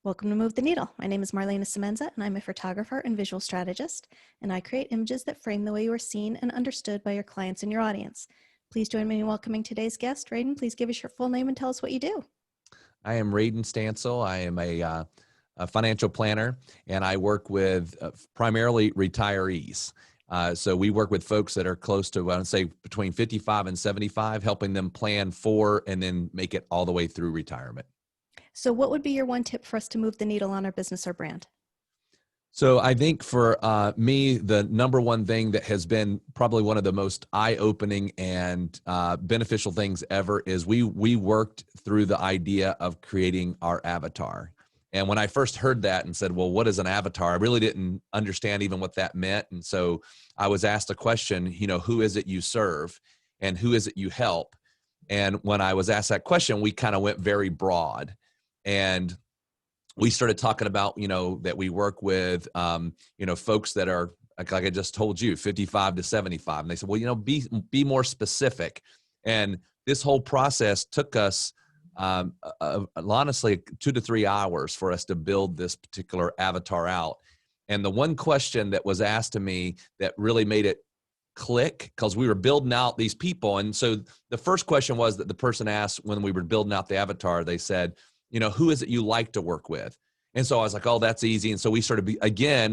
Welcome to Move the Needle. My name is Marlana Semenza, and I'm a photographer and visual strategist, and I create images that frame the way you are seen and understood by your clients and your audience. Please join me in welcoming today's guest. Radon, please give us your full name and tell us what you do. I am Radon Stancil. I am a financial planner, and I work with primarily retirees. So we work with folks that are close to, I would say, between 55 and 75, helping them plan for and then make it all the way through retirement. So what would be your one tip for us to move the needle on our business or brand? So I think for me, the number one thing that has been probably one of the most eye-opening and beneficial things ever is we worked through the idea of creating our avatar. And when I first heard that and said, well, what is an avatar? I really didn't understand even what that meant. And so I was asked a question, who is it you serve and who is it you help? And when I was asked that question, we kind of went very broad. And we started talking about, that we work with, folks that are, like I just told you, 55 to 75. And they said, well, be more specific. And this whole process took us, honestly, 2 to 3 hours for us to build this particular avatar out. And the one question that was asked to me that really made it click, because we were building out these people. And so the first question was that the person asked when we were building out the avatar, they said, who is it you like to work with? And so I was like, oh, that's easy. And so we started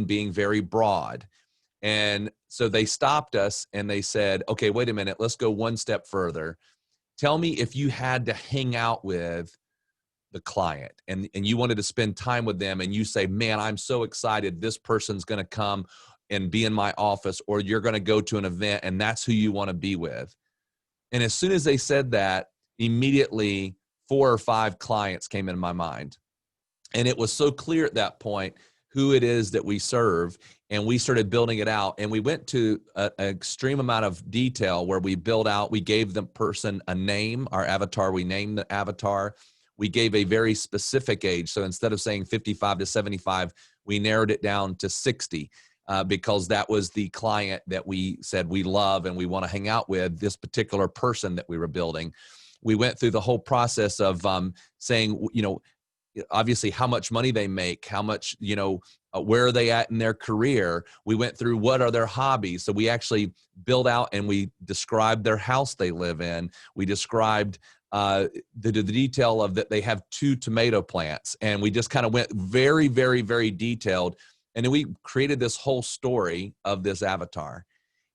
being very broad. And so they stopped us and they said, okay, wait a minute, let's go one step further. Tell me if you had to hang out with the client and you wanted to spend time with them and you say, man, I'm so excited. This person's going to come and be in my office, or you're going to go to an event and that's who you want to be with. And as soon as they said that, immediately 4 or 5 clients came in my mind. And it was so clear at that point who it is that we serve. And we started building it out. And we went to an extreme amount of detail where we gave the person a name, our avatar, we named the avatar. We gave a very specific age. So instead of saying 55 to 75, we narrowed it down to 60 because that was the client that we said we love and we want to hang out with, this particular person that we were building. We went through the whole process of saying, obviously how much money they make, how much, where are they at in their career? We went through what are their hobbies. So we actually built out and we described their house they live in. We described the detail of that they have 2 tomato plants. And we just kind of went very, very, very detailed. And then we created this whole story of this avatar.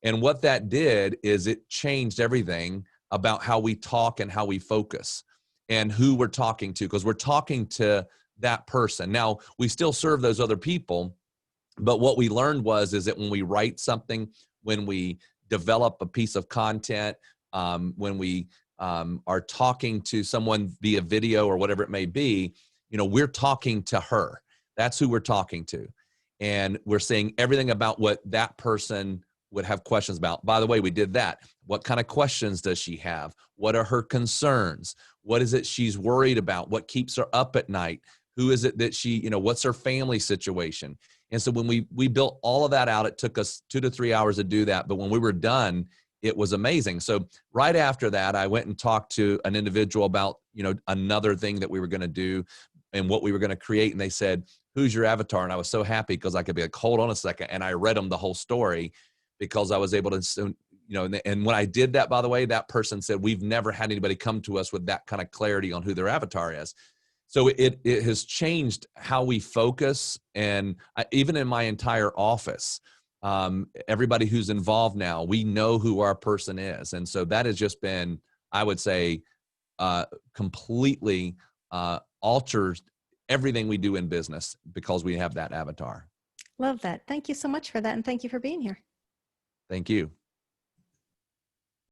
And what that did is it changed everything about how we talk and how we focus and who we're talking to, because we're talking to that person. Now, we still serve those other people, but what we learned is that when we write something, when we develop a piece of content, when we are talking to someone via video or whatever it may be, we're talking to her. That's who we're talking to. And we're saying everything about what that person would have questions about. By the way, we did that. What kind of questions does she have? What are her concerns? What is it she's worried about? What keeps her up at night? Who is it that she, what's her family situation? And so when we built all of that out, it took us 2 to 3 hours to do that. But when we were done, it was amazing. So right after that, I went and talked to an individual about, another thing that we were going to do and what we were going to create. And they said, who's your avatar? And I was so happy because I could be like, hold on a second. And I read them the whole story because I was able to, and when I did that, by the way, that person said, we've never had anybody come to us with that kind of clarity on who their avatar is. So it has changed how we focus. And even in my entire office, everybody who's involved now, we know who our person is. And so that has just been, I would say, completely alters everything we do in business because we have that avatar. Love that. Thank you so much for that. And thank you for being here. Thank you.